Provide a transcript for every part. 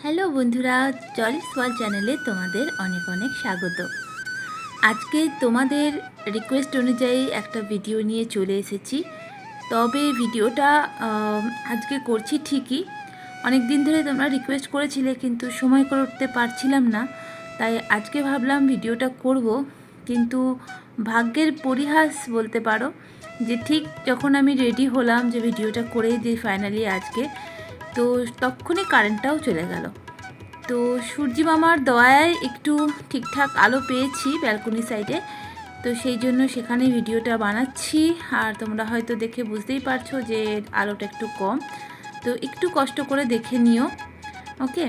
Hello বন্ধুরা, জলিস world চ্যানেলে তোমাদের অনেক অনেক স্বাগত। আজকে তোমাদের রিকোয়েস্ট অনুযায়ী একটা ভিডিও নিয়ে চলে এসেছি। তবে ভিডিওটা আজকে করছি ঠিকই, অনেক দিন ধরে তোমরা রিকোয়েস্ট করেছিলে কিন্তু সময় করে উঠতে পারছিলাম না, তাই আজকে ভাবলাম ভিডিওটা করব। কিন্তু ভাগ্যের পরিহাস বলতে পারো যে ঠিক যখন আমি রেডি হলাম যে ভিডিওটা করেই দিই ফাইনালি আজকে, তো তখনই কারেন্টটাও চলে গেল। তো সূর্যি মামার দয়ায় একটু ঠিকঠাক আলো পেয়েছি ব্যালকনি সাইডে, তো সেই জন্য সেখানে ভিডিওটা বানাচ্ছি। আর তোমরা হয়তো দেখে বুঝতেই পারছো যে আলোটা একটু কম, তো একটু কষ্ট করে দেখে নিও, ওকে।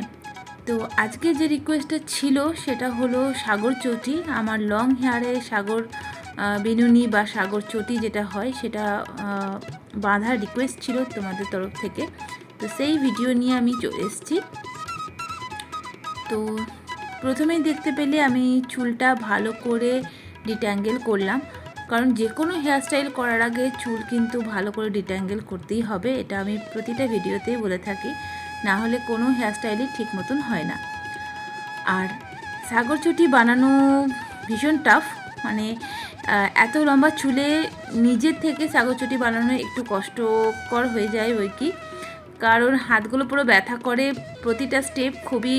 তো আজকে যে রিকোয়েস্টটা ছিল সেটা হলো সাগর চটি। আমার লং হেয়ারে সাগর বিনুনি বা সাগর চটি যেটা হয় সেটা বাঁধার রিকোয়েস্ট ছিল তোমাদের তরফ থেকে। তো সেই ভিডিও নিয়ে আমি চলে এসেছি। তো প্রথমেই দেখতে পেলে আমি চুলটা ভালো করে ডিট্যাঙ্গেল করলাম, কারণ যে কোনো হেয়ারস্টাইল করার আগে চুল কিন্তু ভালো করে ডিট্যাঙ্গেল করতেই হবে। এটা আমি প্রতিটা ভিডিওতেই বলে থাকি, না হলে কোনো হেয়ারস্টাইলই ঠিক মতন হয় না। আর সাগর চটি বানানো ভীষণ টাফ, মানে এত লম্বা চুলে নিজের থেকে সাগর চটি বানানো একটু কষ্টকর হয়ে যায় ওই কি, কারণ হাতগুলো পুরো ব্যথা করে। প্রতিটা স্টেপ খুবই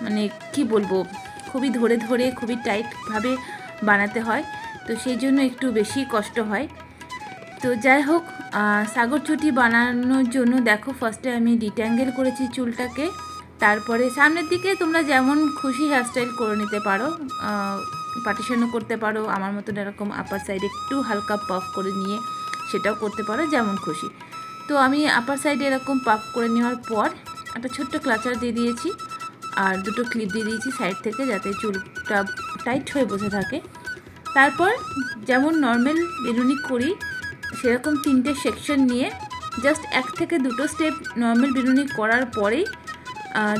মানে কি বলবো, খুবই ধরে ধরে খুবই টাইটভাবে বানাতে হয়, তো সেই জন্য একটু বেশি কষ্ট হয়। তো যাই হোক, সাগর চটি বানানোর জন্য দেখো ফার্স্টে আমি ডিট্যাঙ্গেল করেছি চুলটাকে। তারপরে সামনের দিকে তোমরা যেমন খুশি হেয়ারস্টাইল করে নিতে পারো, পার্টিশনও করতে পারো, আমার মতন এরকম আপার সাইডে একটু হালকা পাফ করে নিয়ে সেটাও করতে পারো, যেমন খুশি। তো আমি আপার সাইডে এরকম পাফ করে নেওয়ার পর একটা ছোট্ট ক্লাচার দিয়ে দিয়েছি আর দুটো ক্লিপ দিয়ে দিয়েছি সাইড থেকে, যাতে চুলটা টাইট হয়ে বসে থাকে। তারপর যেমন নর্মাল বেনুনি করি সেরকম 3টে সেকশন নিয়ে জাস্ট 1 থেকে 2টো স্টেপ নর্মাল বেনুনি করার পরেই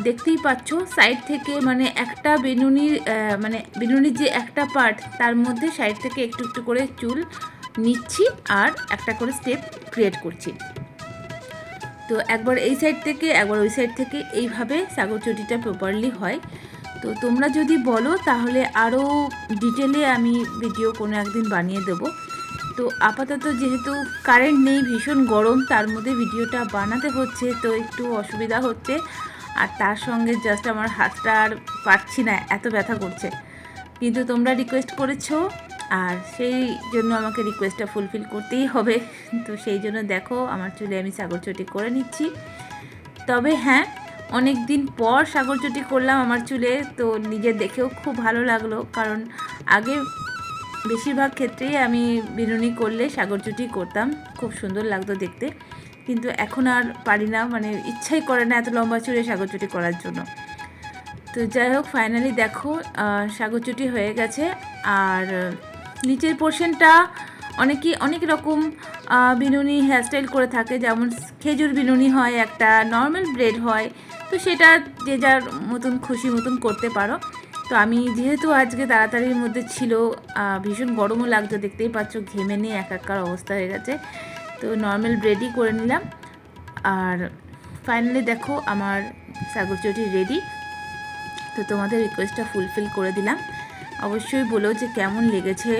দেখতেই পাচ্ছ সাইড থেকে, মানে একটা বেনুনির মানে বেনুনির যে একটা পার্ট তার মধ্যে সাইড থেকে একটু একটু করে চুল নিচ্ছি আর একটা করে স্টেপ ক্রিয়েট করছি। তো একবার এই সাইড থেকে একবার ওই সাইড থেকে এইভাবে সাগর চটিটা প্রপারলি হয়। তো তোমরা যদি বলো তাহলে আরও ডিটেলে আমি ভিডিও কোনো একদিন বানিয়ে দেবো। তো আপাতত যেহেতু কারেন্ট নেই, ভীষণ গরম, তার মধ্যে ভিডিওটা বানাতে হচ্ছে, তো একটু অসুবিধা হচ্ছে। আর তার সঙ্গে জাস্ট আমার হাতটা আর পারছি না, এত ব্যথা করছে। কিন্তু তোমরা রিকোয়েস্ট করেছো আর সেই জন্য আমাকে রিকোয়েস্টটা ফুলফিল করতেই হবে। তো সেই জন্য দেখো আমার চুলে আমি সাগর চটি করে নিচ্ছি। তবে হ্যাঁ, অনেক দিন পর সাগর চটি করলাম আমার চুলে, তো নিজে দেখেও খুব ভালো লাগলো, কারণ আগে বেশিরভাগ ক্ষেত্রেই আমি বিনুনি করলে সাগর চটি করতাম, খুব সুন্দর লাগতো দেখতে। কিন্তু এখন আর পারি না, মানে ইচ্ছাই করে না এত লম্বা চুলে সাগর চটি করার জন্য। তো যাই হোক, ফাইনালি দেখো সাগর চটি হয়ে গেছে। আর নিচের পোর্শনটা অনেকেই অনেক রকম বিনুনি হেয়ারস্টাইল করে থাকে, যেমন খেজুর বিনুনি হয়, একটা নর্মাল ব্রেড হয়, তো সেটা যে যার মতন খুশি মতন করতে পারো। তো আমি যেহেতু আজকে তাড়াতাড়ির মধ্যে ছিল, ভীষণ গরমও লাগতো, দেখতেই পাচ্ছ ঘেমে নিয়ে একাকার অবস্থা হয়ে গেছে, তো নর্মাল ব্রেডই করে নিলাম। আর ফাইনালি দেখো আমার সাগর চটি রেডি। তো তোমাদের রিকোয়েস্টটা ফুলফিল করে দিলাম। অবশ্যই বলো যে কেমন লেগেছে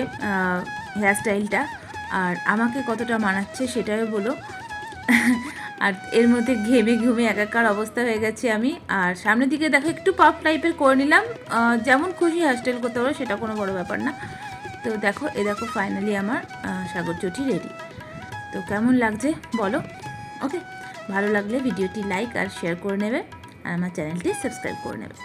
হেয়ারস্টাইলটা, আর আমাকে কতটা মানাচ্ছে সেটাই বলো। আর এর মধ্যে ঘেমে ঘুমে একাকার অবস্থা হয়ে গেছে আমি। আর সামনের দিকে দেখো একটু পাফ টাইপের করে নিলাম, যেমন খুশি হেয়ারস্টাইল করতে পারো, সেটা কোনো বড় ব্যাপার না। তো দেখো দেখো ফাইনালি আমার সাগর চটি রেডি। তো কেমন লাগছে বলো, ওকে। ভালো লাগলে ভিডিওটি লাইক আর শেয়ার করে নেবে, আর আমার চ্যানেলটি সাবস্ক্রাইব করে নেবে।